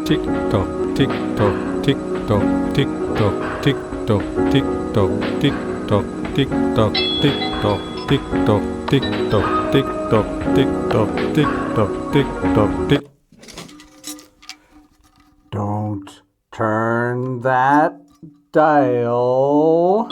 Tick-tock, tick-tock, tick-tock, tick-tock, tick-tock, tick-tock, tick-tock, tick-tock, tick-tock, tick-tock, tick-tock, tick-tock, tick-tock, tick-tock, tick-tock, tick. Don't turn that dial.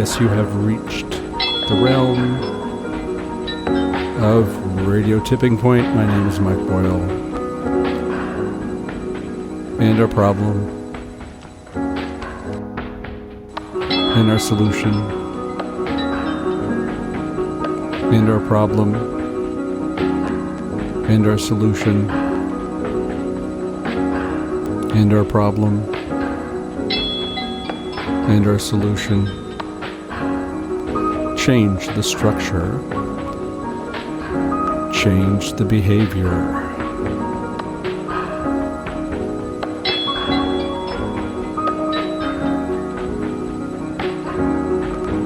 Yes, you have reached the realm of Radio Tipping Point. My name is Mike Boyle. And our problem and our solution and our problem and our solution and our problem and our solution. Change the structure, change the behavior.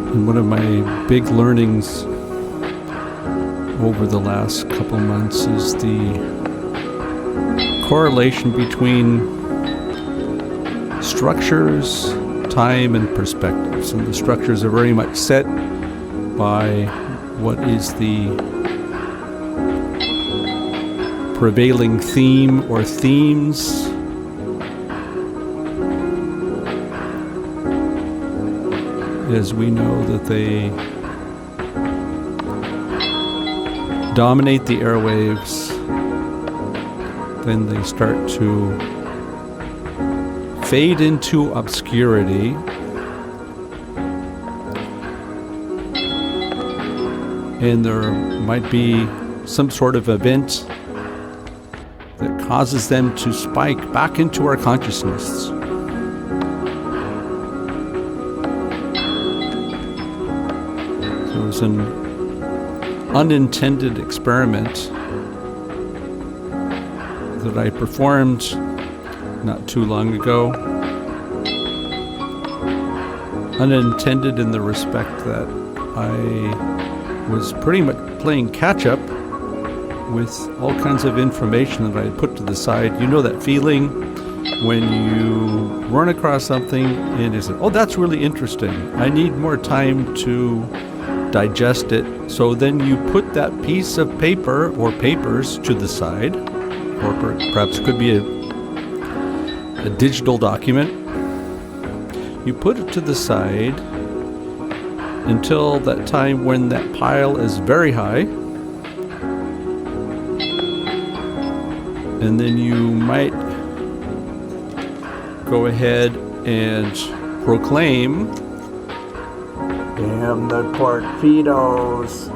And one of my big learnings over the last couple months is the correlation between structures, time, and perspectives. And the structures are very much set by what is the prevailing theme or themes. As we know that they dominate the airwaves, then they start to fade into obscurity. And there might be some sort of event that causes them to spike back into our consciousness. There was an unintended experiment that I performed not too long ago. Unintended in the respect that I was pretty much playing catch-up with all kinds of information that I had put to the side. You know that feeling when you run across something and you say, oh, that's really interesting. I need more time to digest it. So then you put that piece of paper or papers to the side, or perhaps it could be a digital document. You put it to the side until that time when that pile is very high. And then you might go ahead and proclaim, Damn the torpedoes.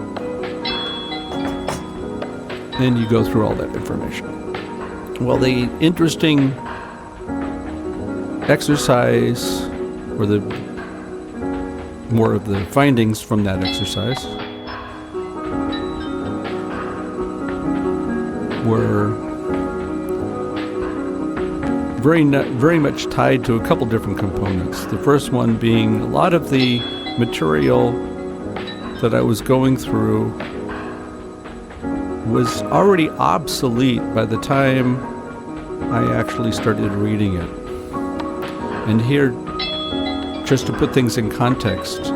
and you go through all that information. Well, the interesting exercise, or the more of the findings from that exercise, were very much tied to a couple different components. The first one being a lot of the material that I was going through was already obsolete by the time I actually started reading it. And here, just to put things in context,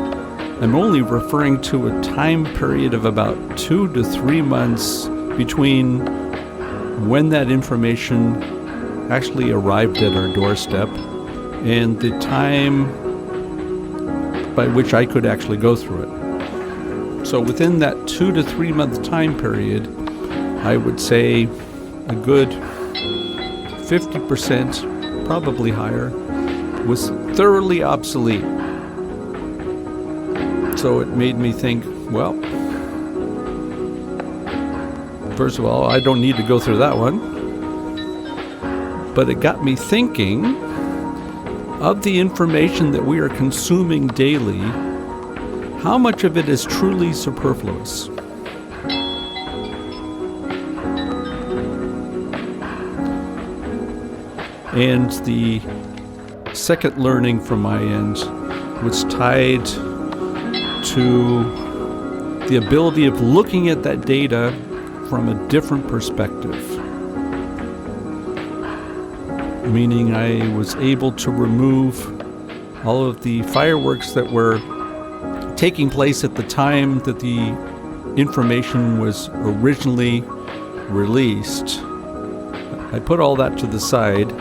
I'm only referring to a time period of about 2 to 3 months between when that information actually arrived at our doorstep and the time by which I could actually go through it. So within that 2 to 3 month time period, I would say a good 50%, probably higher, was thoroughly obsolete. So it made me think, well, first of all, I don't need to go through that one. But it got me thinking of the information that we are consuming daily, how much of it is truly superfluous? And the second learning from my end was tied to the ability of looking at that data from a different perspective. Meaning I was able to remove all of the fireworks that were taking place at the time that the information was originally released. I put all that to the side,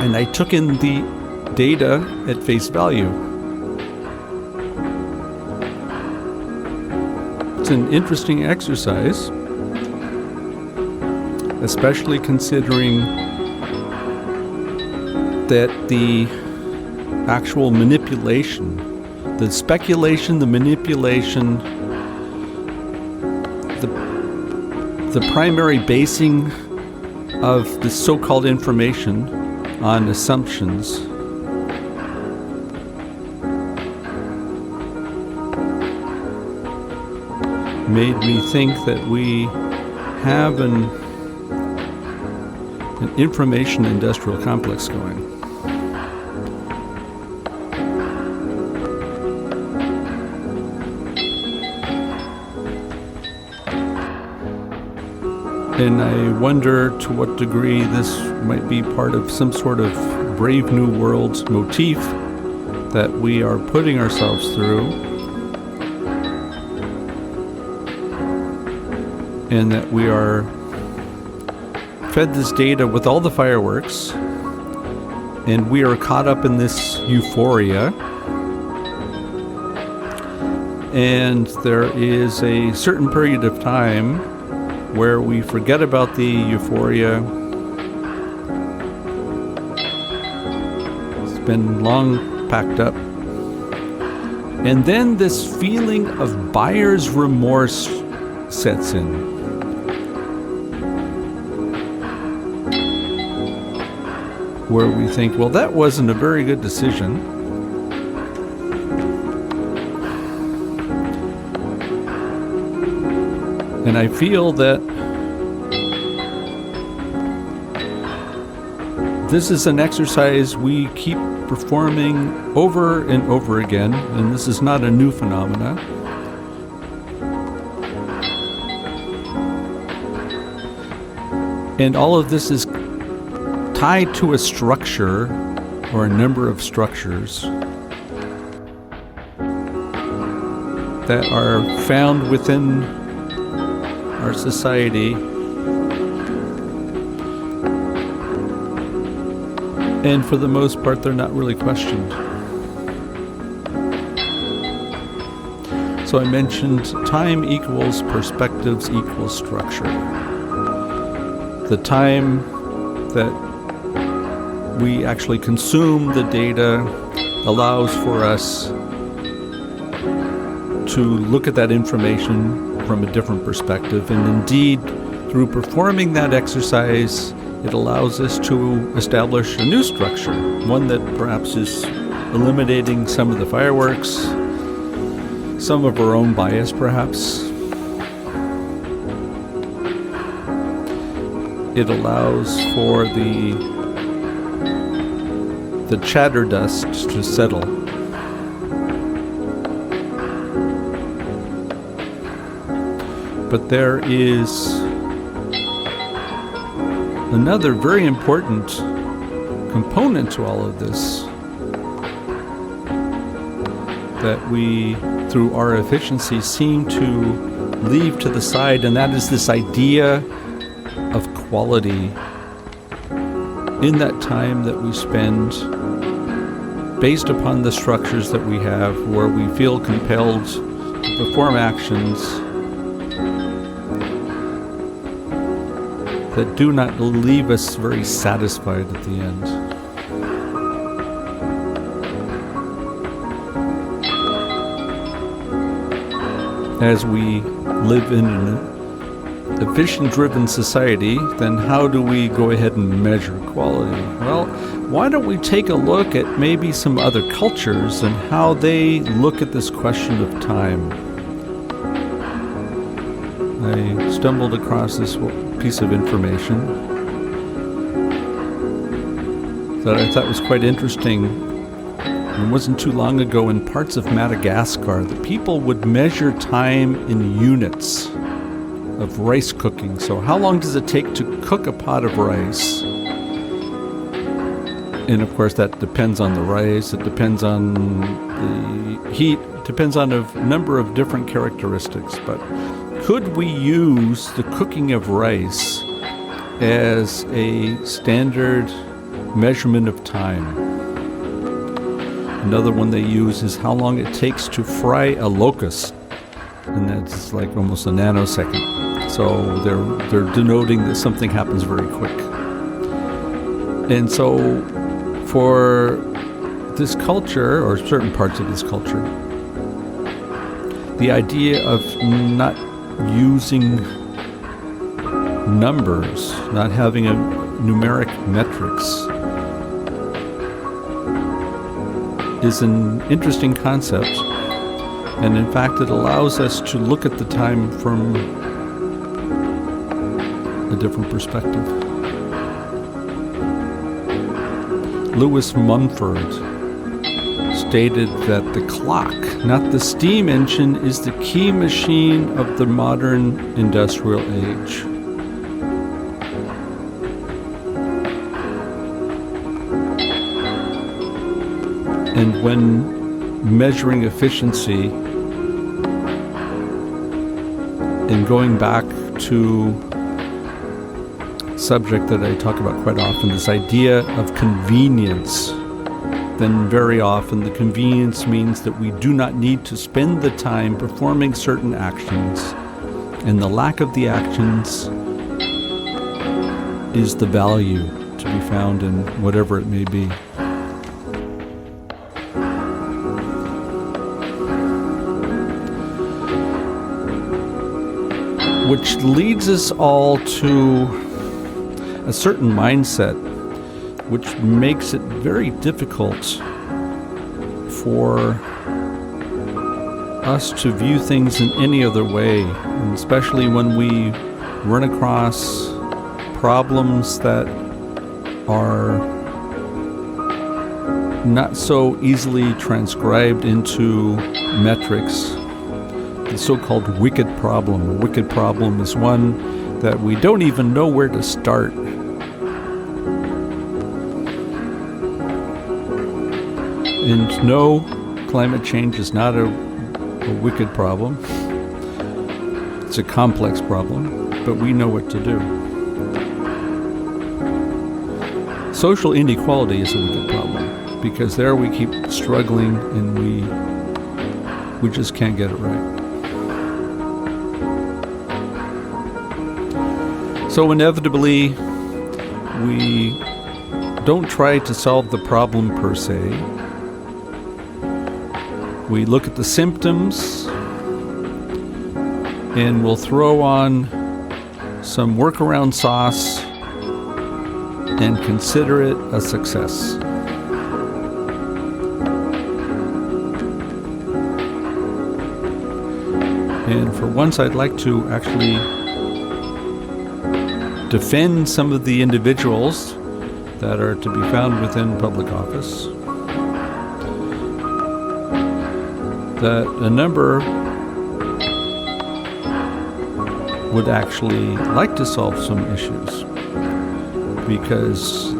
and I took in the data at face value. It's an interesting exercise, especially considering that the actual manipulation, the speculation, the manipulation, the primary basing of the so-called information on assumptions made me think that we have an information industrial complex going. And I wonder to what degree this might be part of some sort of Brave New World motif that we are putting ourselves through, and that we are fed this data with all the fireworks, and we are caught up in this euphoria, and there is a certain period of time where we forget about the euphoria. It's been long packed up. And then this feeling of buyer's remorse sets in. Where we think, well, that wasn't a very good decision. And I feel that this is an exercise we keep performing over and over again, and this is not a new phenomena. And all of this is tied to a structure or a number of structures that are found within our society, and for the most part they're not really questioned. So I mentioned time equals perspectives equals structure. The time that we actually consume the data allows for us to look at that information from a different perspective. And indeed, through performing that exercise, it allows us to establish a new structure, one that perhaps is eliminating some of the fireworks, some of our own bias perhaps. It allows for the chatter dust to settle. But there is another very important component to all of this that we, through our efficiency, seem to leave to the side, and that is this idea of quality in that time that we spend based upon the structures that we have, where we feel compelled to perform actions that do not leave us very satisfied at the end. As we live in an efficient-driven society, then how do we go ahead and measure quality? Well, why don't we take a look at maybe some other cultures and how they look at this question of time? I stumbled across this piece of information that I thought was quite interesting. It wasn't too long ago in parts of Madagascar, the people would measure time in units of rice cooking. So how long does it take to cook a pot of rice? And of course that depends on the rice, it depends on the heat, it depends on a number of different characteristics. But could we use the cooking of rice as a standard measurement of time? Another one they use is how long it takes to fry a locust, and that's like almost a nanosecond. So they're denoting that something happens very quick. And so for this culture, or certain parts of this culture, the idea of not using numbers, not having a numeric metrics, is an interesting concept, and in fact it allows us to look at the time from a different perspective. Lewis Mumford stated that the clock, not the steam engine, is the key machine of the modern industrial age. And when measuring efficiency and going back to a subject that I talk about quite often, this idea of convenience, then very often the convenience means that we do not need to spend the time performing certain actions, and the lack of the actions is the value to be found in whatever it may be. Which leads us all to a certain mindset, which makes it very difficult for us to view things in any other way, and especially when we run across problems that are not so easily transcribed into metrics. The so-called wicked problem. A wicked problem is one that we don't even know where to start. And no, climate change is not a wicked problem. It's a complex problem, but we know what to do. Social inequality is a wicked problem, because there we keep struggling and we We just can't get it right. So inevitably, we don't try to solve the problem per se. We look at the symptoms and we'll throw on some workaround sauce and consider it a success. And for once, I'd like to actually defend some of the individuals that are to be found within public office. That a number would actually like to solve some issues, because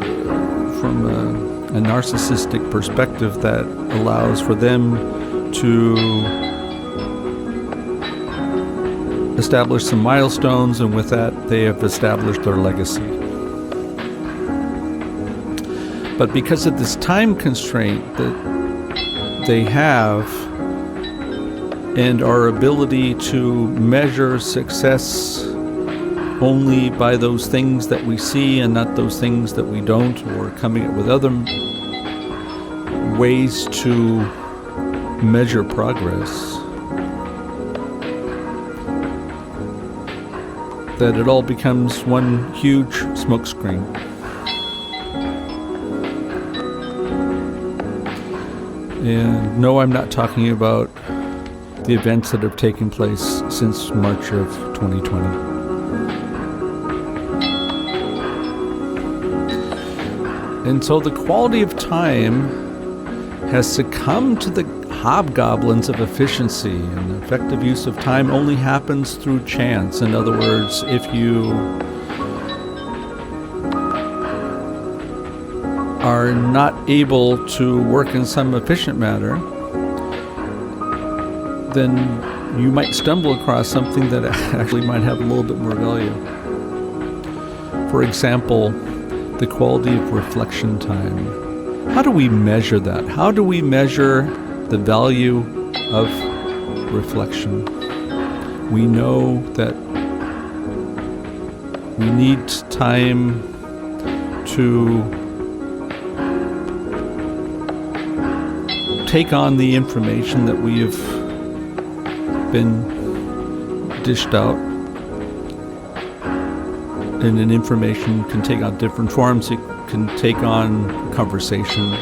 from a narcissistic perspective, that allows for them to establish some milestones, and with that they have established their legacy. But because of this time constraint that they have, and our ability to measure success only by those things that we see and not those things that we don't, or coming up with other ways to measure progress, that it all becomes one huge smokescreen. And no, I'm not talking about the events that have taken place since March of 2020. And so the quality of time has succumbed to the hobgoblins of efficiency, and the effective use of time only happens through chance. In other words, if you are not able to work in some efficient manner, then you might stumble across something that actually might have a little bit more value. For example, the quality of reflection time. How do we measure that? How do we measure the value of reflection? We know that we need time to take on the information that we have been dished out, and an information can take on different forms. It can take on conversation,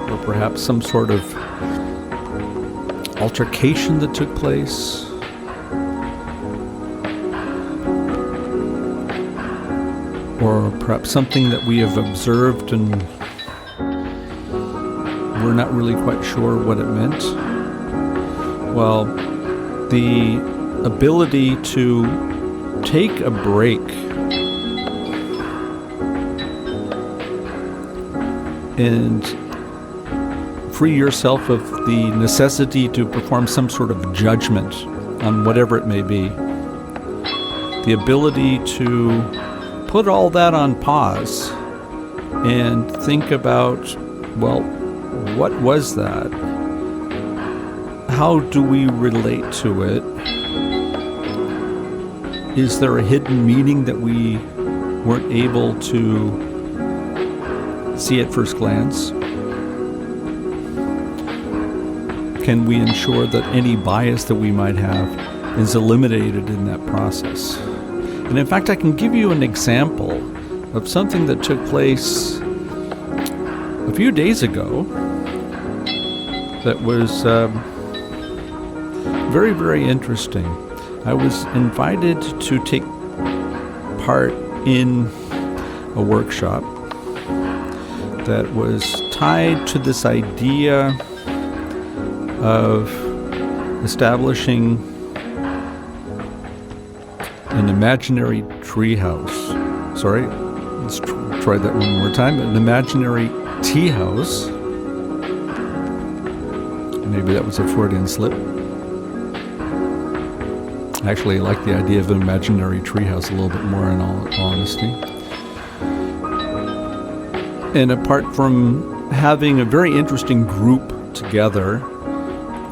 or perhaps some sort of altercation that took place, or perhaps something that we have observed and we're not really quite sure what it meant. Well, the ability to take a break and free yourself of the necessity to perform some sort of judgment on whatever it may be. The ability to put all that on pause and think about, well, what was that? How do we relate to it? Is there a hidden meaning that we weren't able to see at first glance? Can we ensure that any bias that we might have is eliminated in that process? And in fact, I can give you an example of something that took place a few days ago that was very, very interesting. I was invited to take part in a workshop that was tied to this idea of establishing an imaginary treehouse. Sorry, let's try that one more time. An imaginary tea house. Maybe that was a Freudian slip. Actually, I like the idea of an imaginary treehouse a little bit more, in all honesty. And apart from having a very interesting group together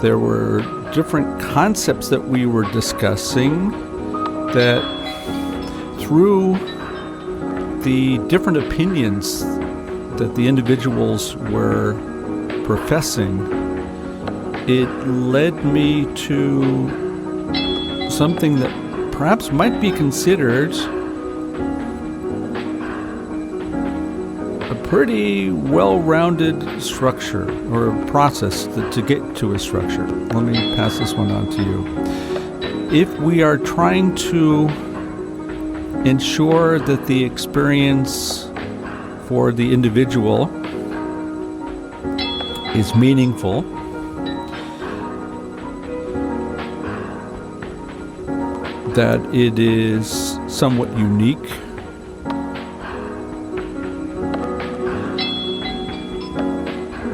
there were different concepts that we were discussing that through the different opinions that the individuals were professing, it led me to something that perhaps might be considered a pretty well-rounded structure or a process to get to a structure. Let me pass this one on to you. If we are trying to ensure that the experience for the individual is meaningful, that it is somewhat unique,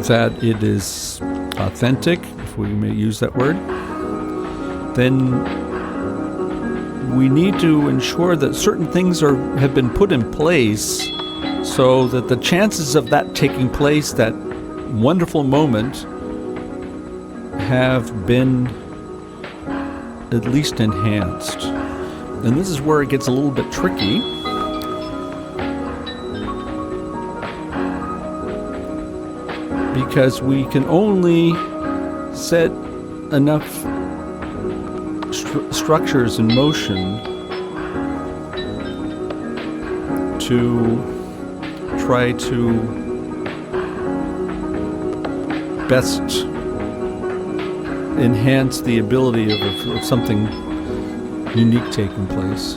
that it is authentic, if we may use that word, then we need to ensure that certain things have been put in place so that the chances of that taking place, that wonderful moment, have been at least enhanced. And this is where it gets a little bit tricky, because we can only set enough structures in motion to try to best enhance the ability of something unique taking place.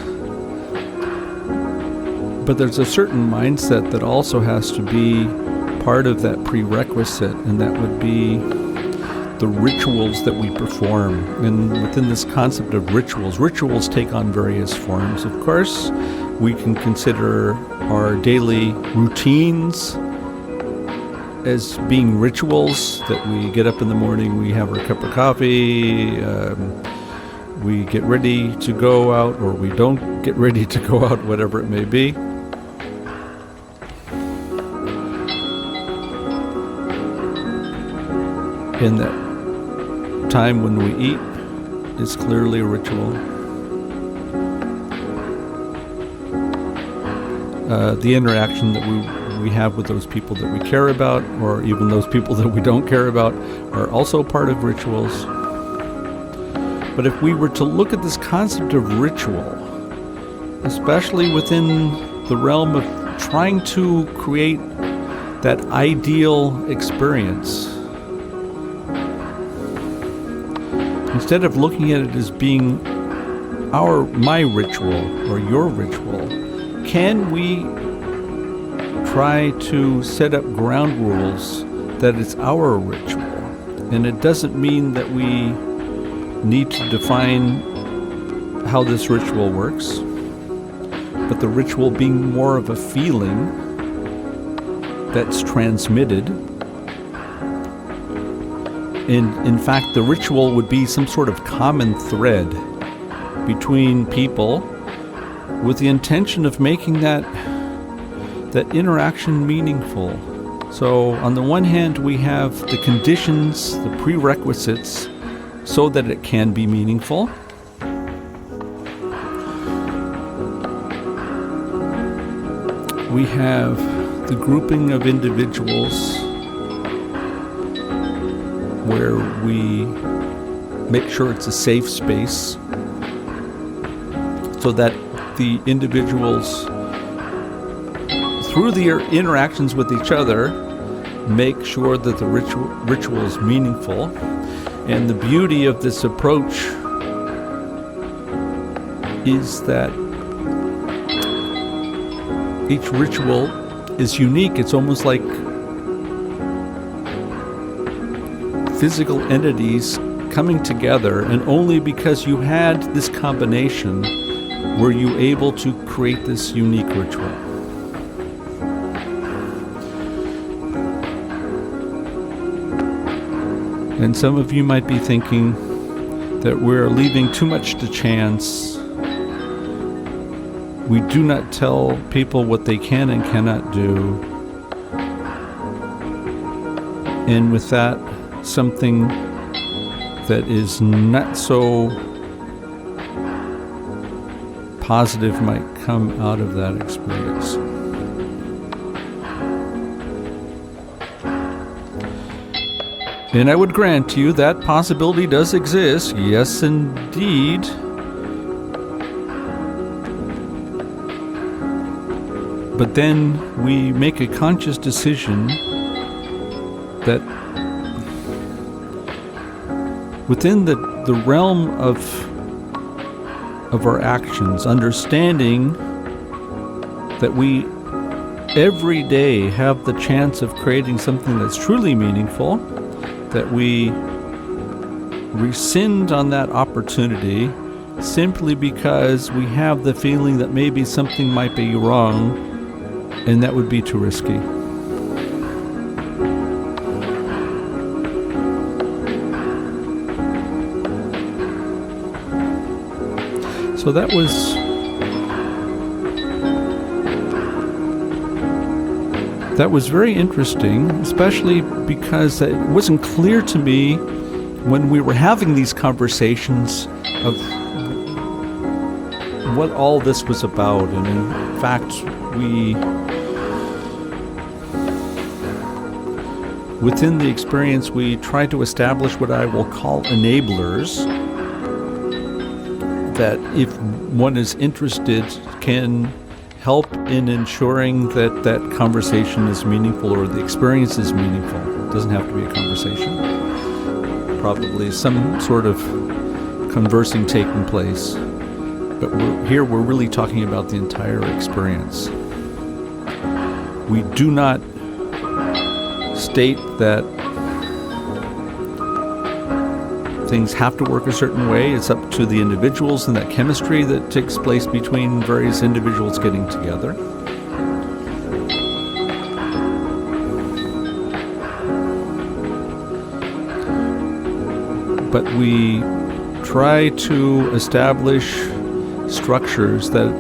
But there's a certain mindset that also has to be part of that prerequisite, and that would be the rituals that we perform. And within this concept of rituals take on various forms. Of course, we can consider our daily routines as being rituals, that we get up in the morning, we have our cup of coffee, we get ready to go out, or we don't get ready to go out, whatever it may be. In that time when we eat is clearly a ritual. The interaction that we have with those people that we care about, or even those people that we don't care about, are also part of rituals. But if we were to look at this concept of ritual, especially within the realm of trying to create that ideal experience, instead of looking at it as being my ritual or your ritual, can we try to set up ground rules that it's our ritual? And it doesn't mean that we need to define how this ritual works, but the ritual being more of a feeling that's transmitted. And in fact, the ritual would be some sort of common thread between people with the intention of making that interaction meaningful. So on the one hand, we have the conditions, the prerequisites, so that it can be meaningful. We have the grouping of individuals where we make sure it's a safe space so that the individuals, through their interactions with each other, make sure that the ritual is meaningful. And the beauty of this approach is that each ritual is unique. It's almost like physical entities coming together, and only because you had this combination were you able to create this unique ritual. And some of you might be thinking that we're leaving too much to chance. We do not tell people what they can and cannot do. And with that, something that is not so positive might come out of that experience. And I would grant you that possibility does exist. Yes, indeed. But then we make a conscious decision that within the realm of our actions, understanding that we every day have the chance of creating something that's truly meaningful, that we rescind on that opportunity simply because we have the feeling that maybe something might be wrong, and that would be too risky. So that was very interesting, especially because it wasn't clear to me when we were having these conversations of what all this was about. And in fact, within the experience, we tried to establish what I will call enablers, that if one is interested can help in ensuring that that conversation is meaningful or the experience is meaningful. It doesn't have to be a conversation. Probably some sort of conversing taking place. But we're really talking about the entire experience. We do not state that things have to work a certain way. It's up to the individuals and that chemistry that takes place between various individuals getting together. But we try to establish structures that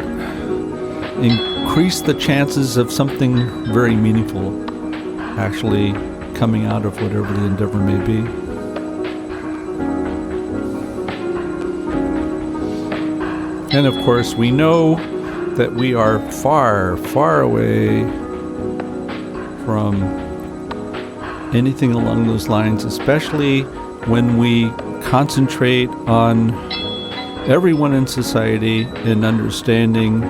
increase the chances of something very meaningful actually coming out of whatever the endeavor may be. And of course, we know that we are far, far away from anything along those lines, especially when we concentrate on everyone in society and understanding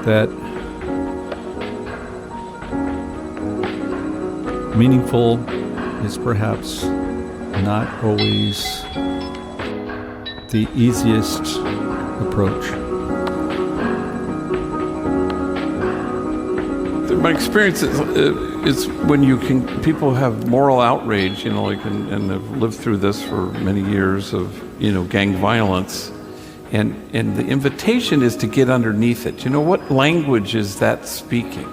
that meaningful is perhaps not always the easiest approach. My experience is when people have moral outrage, and have lived through this for many years of, gang violence, and the invitation is to get underneath it. What language is that speaking?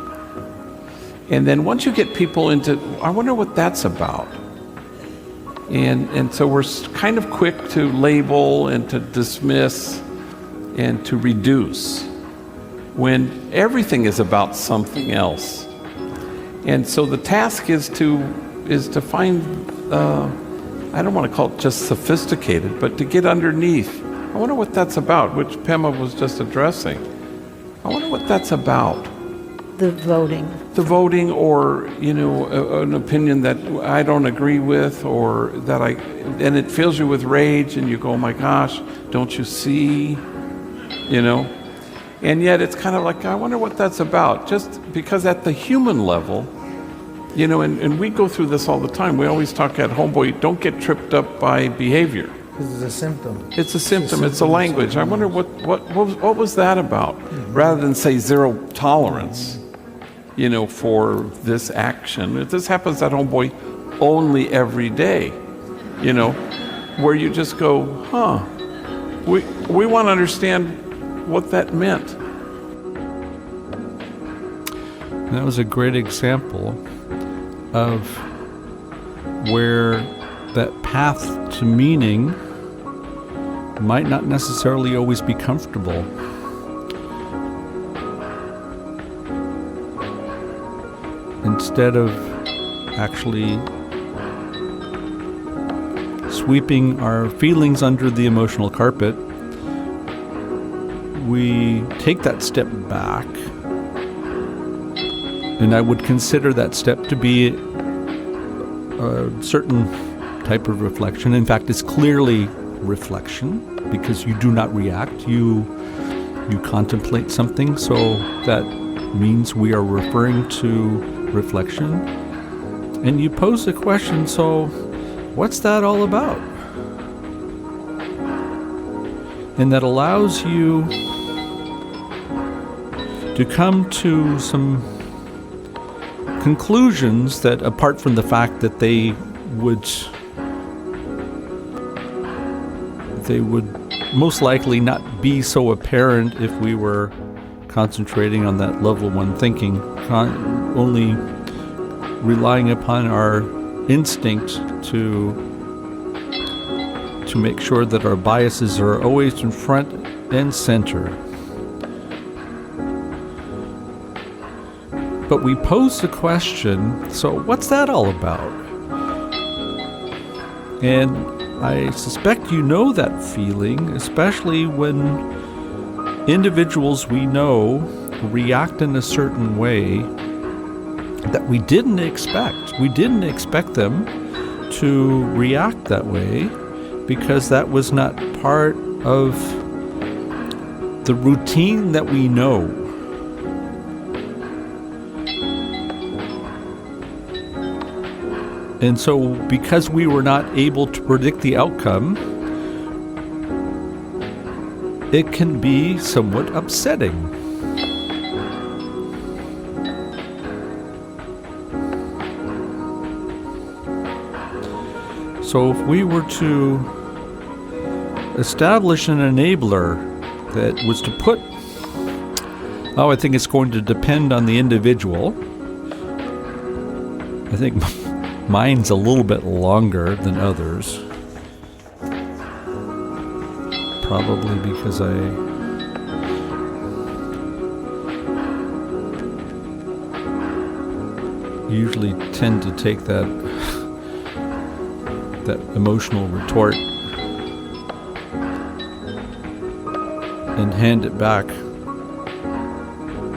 And then once you get people into, I wonder what that's about. And so we're kind of quick to label and to dismiss and to reduce when everything is about something else. And so the task is to find, I don't want to call it just sophisticated, but to get underneath. I wonder what that's about, which Pema was just addressing. I wonder what that's about. The voting. The voting, or, an opinion that I don't agree with, or and it fills you with rage, and you go, oh my gosh, don't you see? And yet it's kind of like, I wonder what that's about. Just because at the human level, and we go through this all the time. We always talk at Homeboy, don't get tripped up by behavior. This is a symptom. It's a symptom. It's a language. I wonder what was that about? Mm-hmm. Rather than say zero tolerance, for this action. This happens at Homeboy only every day, where you just go, we want to understand what that meant. That was a great example of where that path to meaning might not necessarily always be comfortable. Instead of actually sweeping our feelings under the emotional carpet, we take that step back, and I would consider that step to be a certain type of reflection. In fact, it's clearly reflection, because you do not react, you contemplate something, so that means we are referring to reflection. And you pose the question, so what's that all about? And that allows you to come to some conclusions that, apart from the fact that they would most likely not be so apparent if we were concentrating on that level one thinking, only relying upon our instinct to make sure that our biases are always in front and center. But we pose the question, so what's that all about? And I suspect you know that feeling, especially when individuals we know react in a certain way that we didn't expect. We didn't expect them to react that way because that was not part of the routine that we know. And so, because we were not able to predict the outcome, it can be somewhat upsetting. So if we were to establish an enabler that was to put, I think it's going to depend on the individual. I think mine's a little bit longer than others. Probably because I usually tend to take that emotional retort and hand it back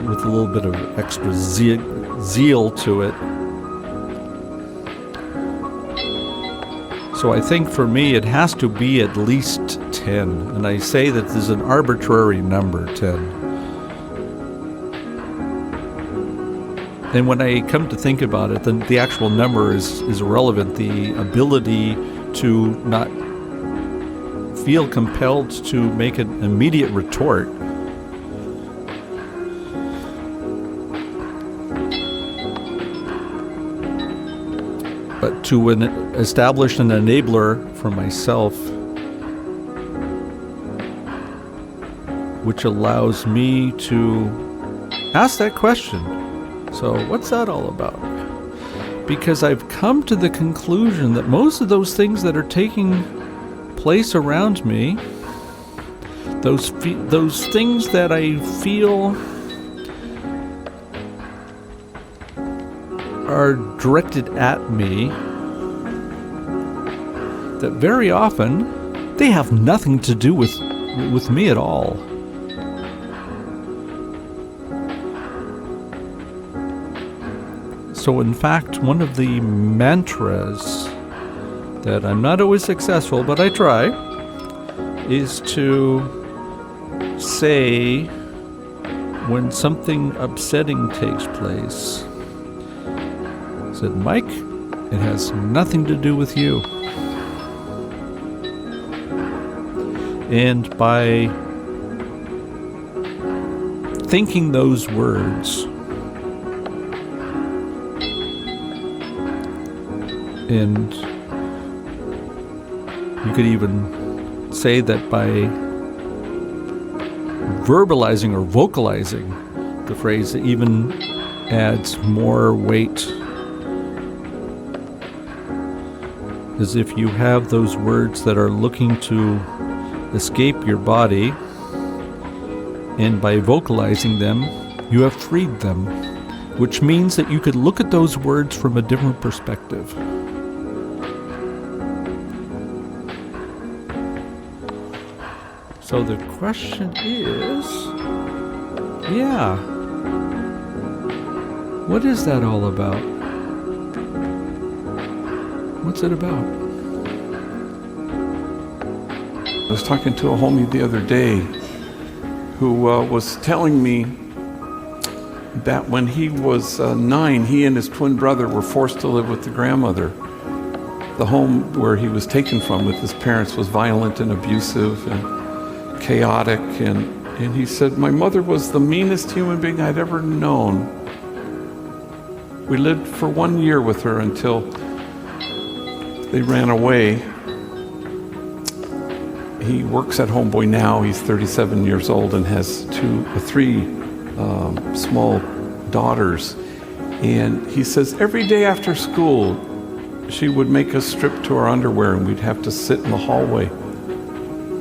with a little bit of extra zeal to it. So I think for me it has to be at least 10, and I say that there's an arbitrary number, 10. And when I come to think about it, then the actual number is irrelevant. The ability to not feel compelled to make an immediate retort but to establish an enabler for myself which allows me to ask that question. So what's that all about? Because I've come to the conclusion that most of those things that are taking place around me, those things that I feel are directed at me, that very often they have nothing to do with me at all. So in fact, one of the mantras that I'm not always successful, but I try, is to say when something upsetting takes place, I said, Mike, it has nothing to do with you. And by thinking those words, and you could even say that by verbalizing or vocalizing the phrase, it even adds more weight. As if you have those words that are looking to escape your body, and by vocalizing them, you have freed them, which means that you could look at those words from a different perspective. So the question is, yeah, what is that all about? What's it about? I was talking to a homie the other day who was telling me that when he was 9, he and his twin brother were forced to live with the grandmother. The home where he was taken from with his parents was violent and abusive and chaotic. And he said, my mother was the meanest human being I'd ever known. We lived for 1 year with her until they ran away. He works at Homeboy now. He's 37 years old and has three small daughters. And he says every day after school, she would make us strip to our underwear and we'd have to sit in the hallway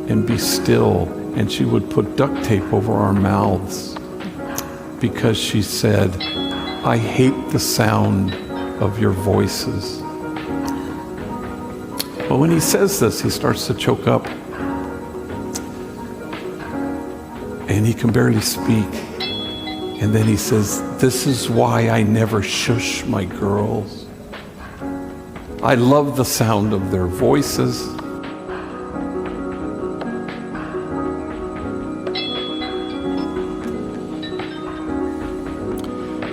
and be still. And she would put duct tape over our mouths because she said, I hate the sound of your voices. But when he says this, he starts to choke up. And he can barely speak. And then he says, this is why I never shush my girls. I love the sound of their voices.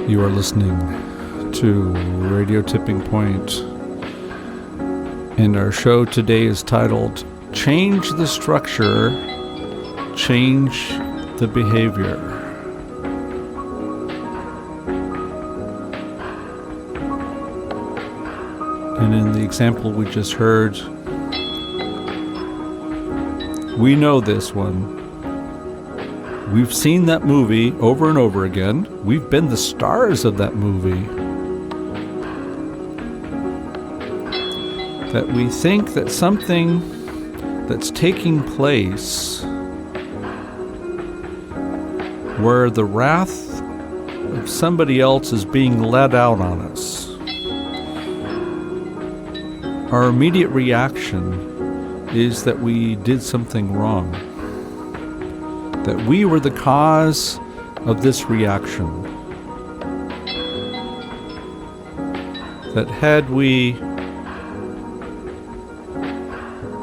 You are listening to Radio Tipping Point, and our show today is titled Change the Structure, Change the Behavior. And in the example we just heard, we know this one. We've seen that movie over and over again. We've been the stars of that movie. That we think that something that's taking place where the wrath of somebody else is being let out on us, our immediate reaction is that we did something wrong. That we were the cause of this reaction. That had we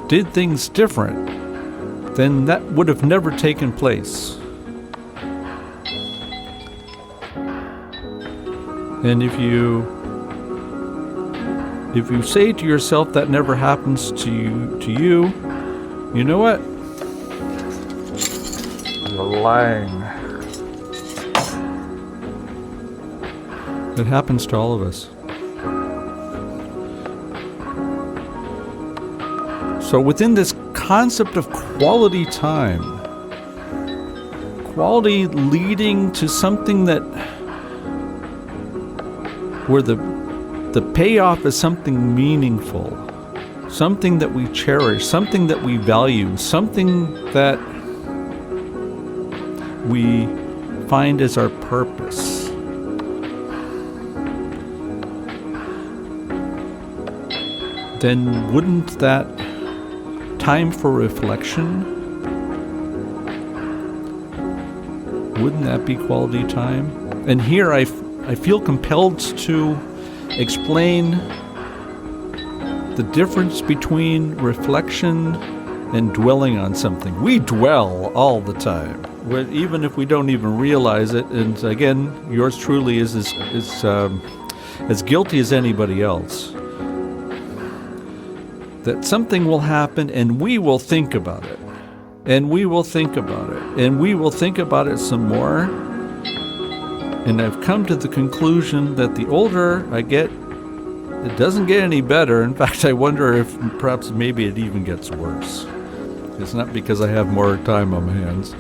did things different, then that would have never taken place. And if you say to yourself that never happens to you, you know what? You're lying. It happens to all of us. So within this concept of quality time, quality leading to something that where the payoff is something meaningful, something that we cherish, something that we value, something that we find as our purpose. Then wouldn't that time for reflection, wouldn't that be quality time? And here I feel compelled to explain the difference between reflection and dwelling on something. We dwell all the time, even if we don't even realize it. And again, yours truly is as guilty as anybody else. That something will happen and we will think about it. And we will think about it. And we will think about it some more. And I've come to the conclusion that the older I get, it doesn't get any better. In fact, I wonder if perhaps maybe it even gets worse. It's not because I have more time on my hands.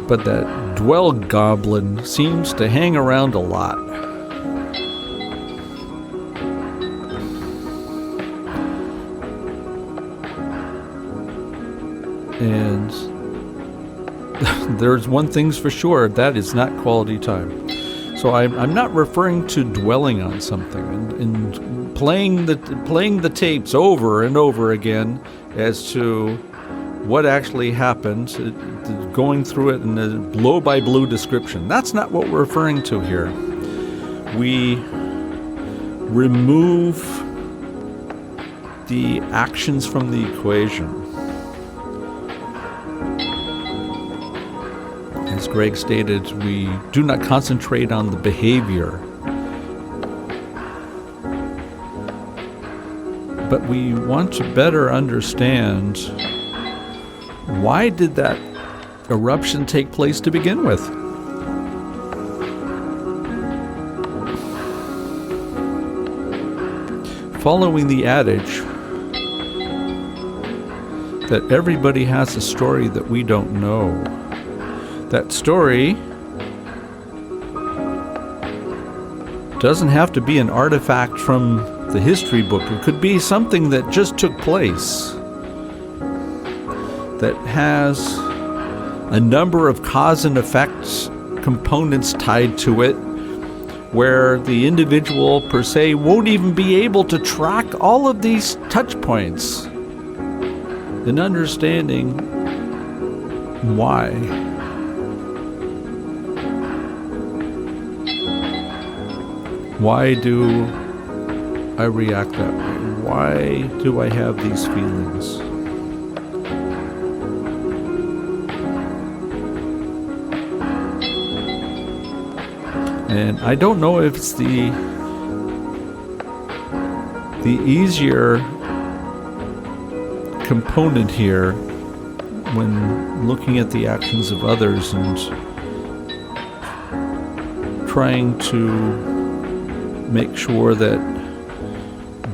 But that dwell goblin seems to hang around a lot. And there's one thing's for sure, that is not quality time. So I'm not referring to dwelling on something and playing the tapes over and over again as to what actually happened, going through it in a blow-by-blow description. That's not what we're referring to here. We remove the actions from the equation. As Greg stated, we do not concentrate on the behavior, but we want to better understand, why did that eruption take place to begin with? Following the adage that everybody has a story that we don't know, that story doesn't have to be an artifact from the history book. It could be something that just took place, that has a number of cause and effects components tied to it, where the individual per se won't even be able to track all of these touch points in understanding why. Why do I react that way? Why do I have these feelings? And I don't know if it's the easier component here when looking at the actions of others and trying to make sure that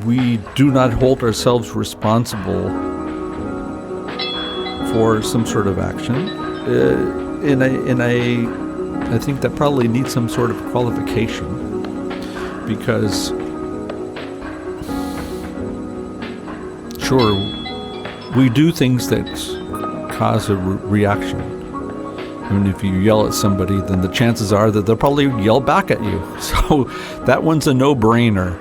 we do not hold ourselves responsible for some sort of action. I think that probably needs some sort of qualification, because sure, we do things that cause a reaction. I mean, if you yell at somebody, then the chances are that they'll probably yell back at you. So that one's a no-brainer.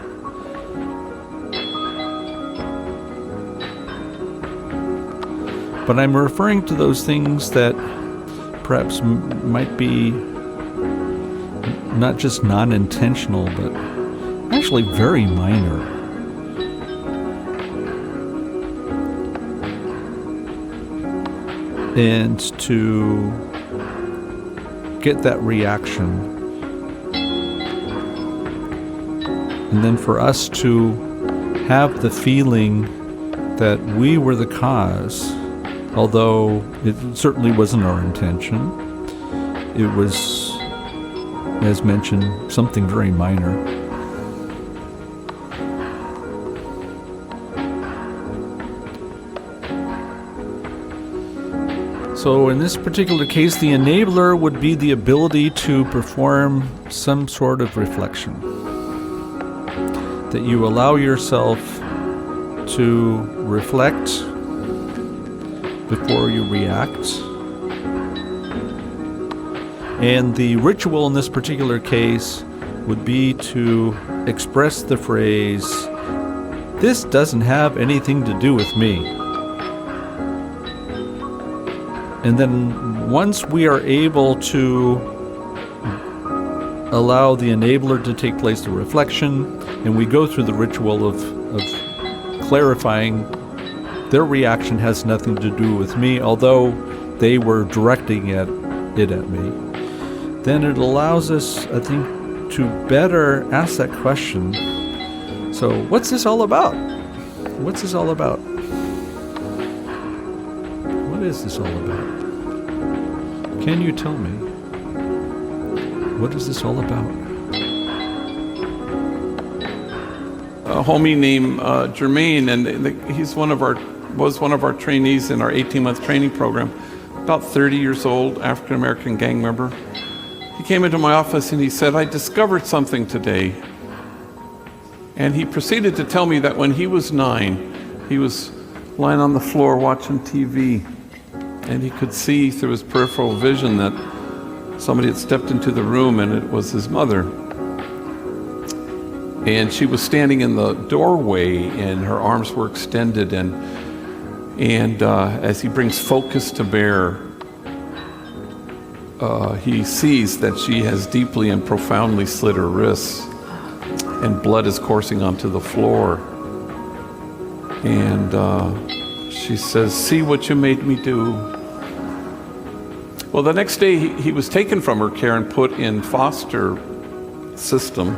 But I'm referring to those things that perhaps might be not just non-intentional, but actually very minor. And to get that reaction, and then for us to have the feeling that we were the cause, although it certainly wasn't our intention. It was, as mentioned, something very minor. So in this particular case, the enabler would be the ability to perform some sort of reflection. That you allow yourself to reflect before you react. And the ritual in this particular case would be to express the phrase, "This doesn't have anything to do with me." And then once we are able to allow the enabler to take place, the reflection, and we go through the ritual of clarifying their reaction has nothing to do with me, although they were directing it at me, then it allows us, I think, to better ask that question. So, what's this all about? What's this all about? What is this all about? Can you tell me? What is this all about? A homie named Jermaine, and he's was one of our trainees in our 18-month training program. About 30 years old, African-American gang member. He came into my office and he said, "I discovered something today." And he proceeded to tell me that when he was 9, he was lying on the floor watching TV, and he could see through his peripheral vision that somebody had stepped into the room, and it was his mother. And she was standing in the doorway, and her arms were extended, and as he brings focus to bear, he sees that she has deeply and profoundly slit her wrists, and blood is coursing onto the floor. And she says, "See what you made me do." Well, the next day he was taken from her care and put in foster system.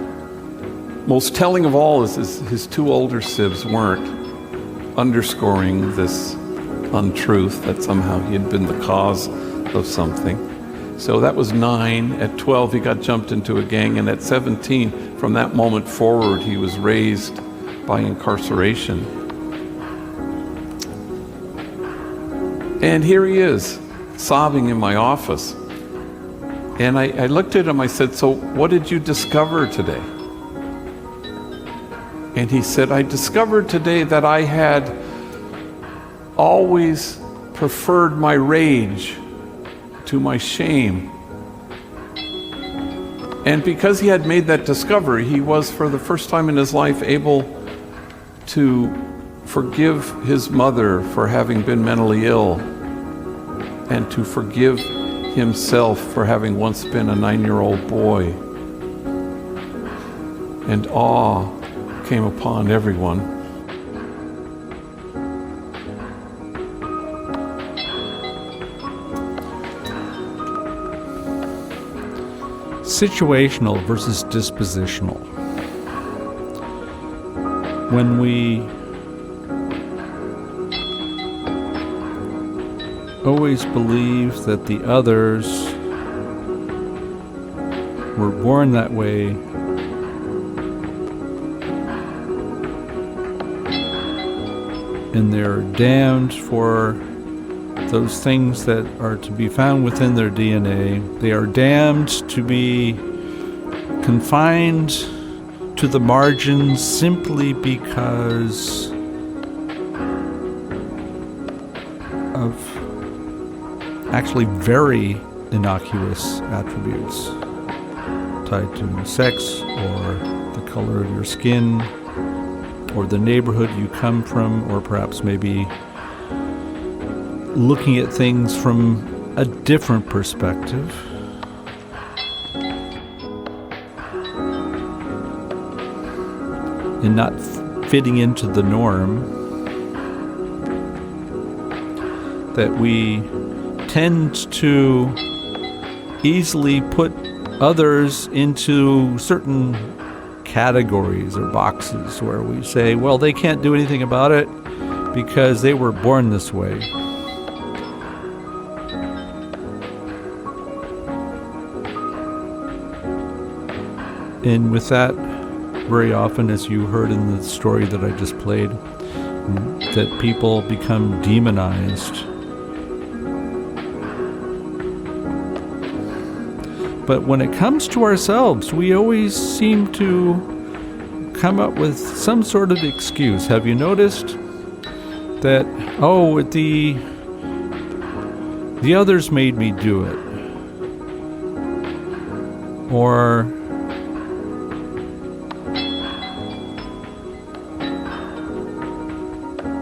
Most telling of all is his two older sibs weren't, underscoring this untruth that somehow he had been the cause of something. So that was 9. At 12, he got jumped into a gang, and at 17, from that moment forward, he was raised by incarceration. And here he is, sobbing in my office. And I looked at him, I said, "So what did you discover today?" And he said, "I discovered today that I had always preferred my rage to my shame." And because he had made that discovery, he was, for the first time in his life, able to forgive his mother for having been mentally ill, and to forgive himself for having once been a 9-year-old boy. And awe came upon everyone. Situational versus dispositional. When we always believe that the others were born that way, and they're damned for those things that are to be found within their DNA. They are damned to be confined to the margins simply because of actually very innocuous attributes tied to sex, or the color of your skin, or the neighborhood you come from, or perhaps maybe looking at things from a different perspective. And not fitting into the norm, that we tend to easily put others into certain categories or boxes where we say, well, they can't do anything about it because they were born this way. And with that, very often, as you heard in the story that I just played, that people become demonized. But when it comes to ourselves, we always seem to come up with some sort of excuse. Have you noticed that, oh, the others made me do it? Or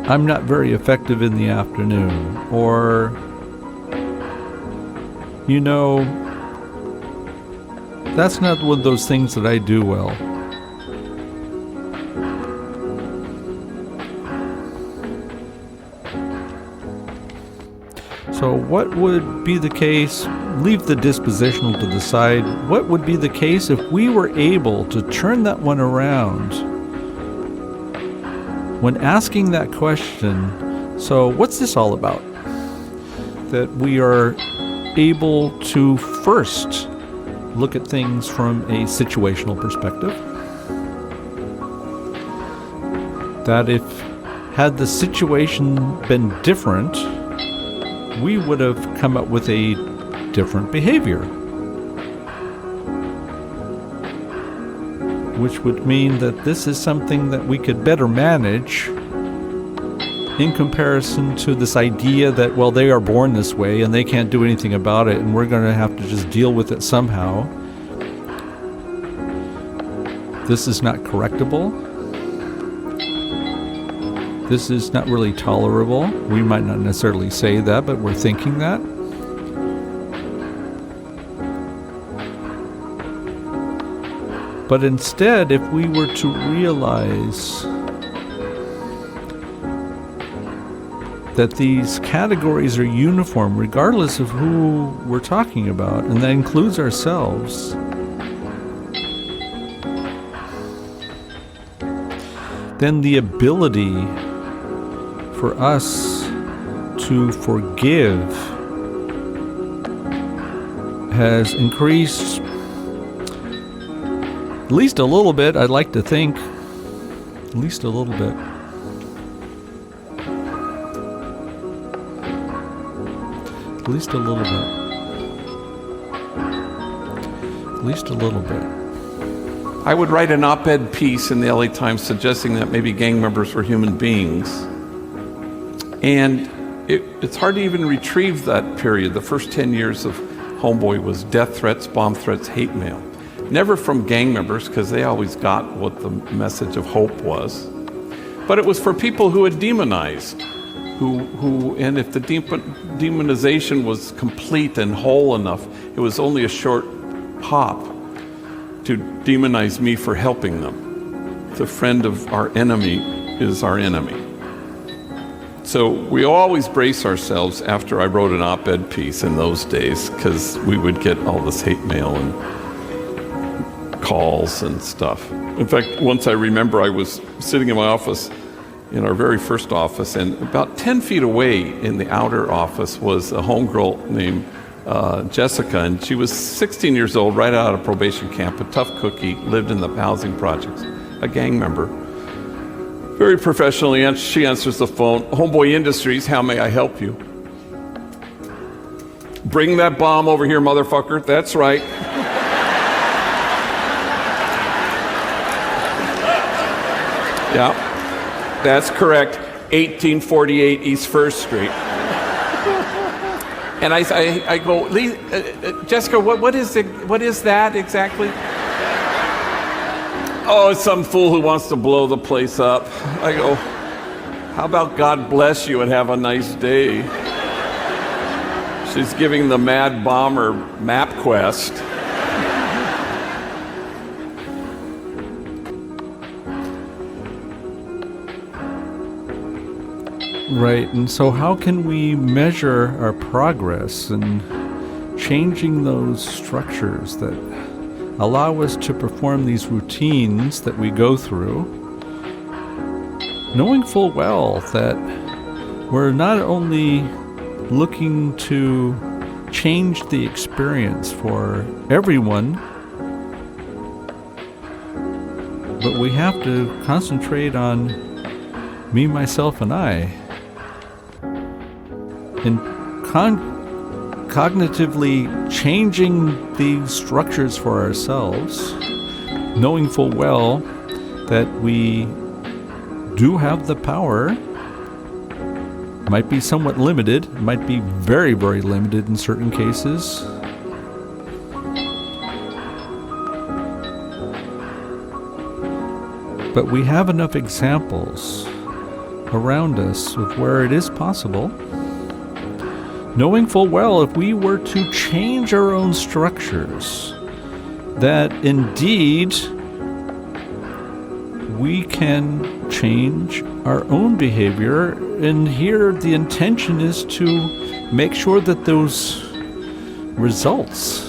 I'm not very effective in the afternoon, or, you know, that's not one of those things that I do well. So what would be the case, leave the dispositional to the side, what would be the case if we were able to turn that one around? When asking that question, so what's this all about? That we are able to first look at things from a situational perspective. That if had the situation been different, we would have come up with a different behavior. Which would mean that this is something that we could better manage in comparison to this idea that, well, they are born this way and they can't do anything about it and we're going to have to just deal with it somehow. This is not correctable. This is not really tolerable. We might not necessarily say that, but we're thinking that. But instead, if we were to realize that these categories are uniform regardless of who we're talking about, and that includes ourselves, then the ability for us to forgive has increased at least a little bit, I'd like to think. At least a little bit. At least a little bit. At least a little bit. I would write an op-ed piece in the LA Times suggesting that maybe gang members were human beings. And it's hard to even retrieve that period. The first 10 years of Homeboy was death threats, bomb threats, hate mail. Never from gang members, because they always got what the message of hope was. But it was for people who had demonized, and if the demonization was complete and whole enough, it was only a short hop to demonize me for helping them. The friend of our enemy is our enemy. So we always brace ourselves after I wrote an op-ed piece in those days, because we would get all this hate mail and calls and stuff. In fact, once I remember I was sitting in my office, in our very first office, and about 10 feet away in the outer office was a homegirl named Jessica, and she was 16 years old, right out of probation camp, a tough cookie, lived in the housing projects, a gang member. Very professionally, she answers the phone. Homeboy Industries, how may I help you? Bring that bomb over here, motherfucker. That's right. Yeah, that's correct. 1848 East First Street. And I go, Jessica, what is that exactly? Oh, it's some fool who wants to blow the place up. I go, how about God bless you and have a nice day? She's giving the mad bomber map quest. Right, and so how can we measure our progress in changing those structures that allow us to perform these routines that we go through, knowing full well that we're not only looking to change the experience for everyone, but we have to concentrate on me, myself, and I. And cognitively changing these structures for ourselves, knowing full well that we do have the power, might be somewhat limited, might be very, very limited in certain cases. But we have enough examples around us of where it is possible, knowing full well if we were to change our own structures, that indeed we can change our own behavior. And here the intention is to make sure that those results,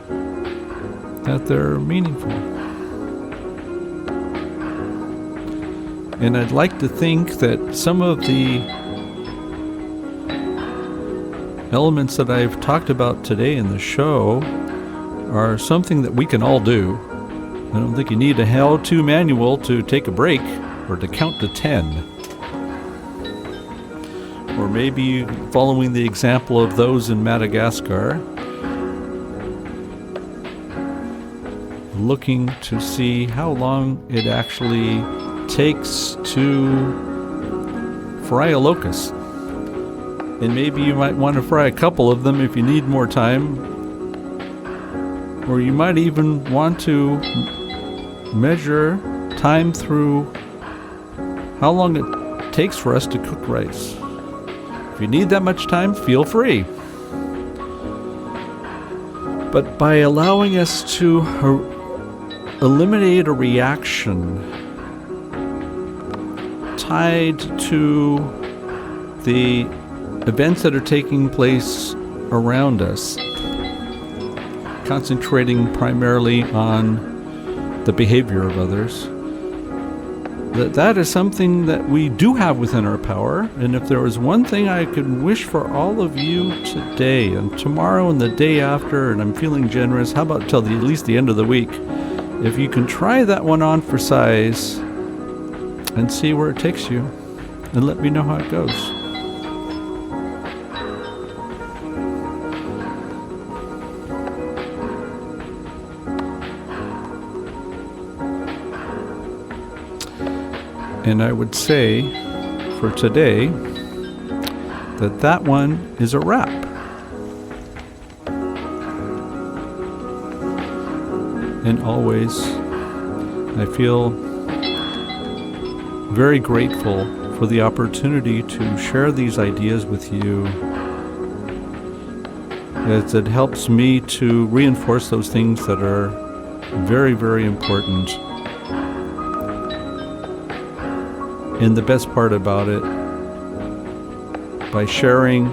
that they're meaningful. And I'd like to think that some of the elements that I've talked about today in the show are something that we can all do. I don't think you need a how-to manual to take a break or to count to 10. Or maybe following the example of those in Madagascar, looking to see how long it actually takes to fry a locust. And maybe you might want to fry a couple of them if you need more time. Or you might even want to measure time through how long it takes for us to cook rice. If you need that much time, feel free. But by allowing us to eliminate a reaction tied to the events that are taking place around us, concentrating primarily on the behavior of others, that is something that we do have within our power. And if there was one thing I could wish for all of you today and tomorrow and the day after, and I'm feeling generous, how about till at least the end of the week, if you can try that one on for size and see where it takes you, and let me know how it goes. And I would say for today that one is a wrap. And always I feel very grateful for the opportunity to share these ideas with you, as it helps me to reinforce those things that are very, very important. And the best part about it, by sharing,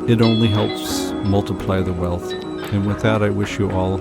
it only helps multiply the wealth. And with that, I wish you all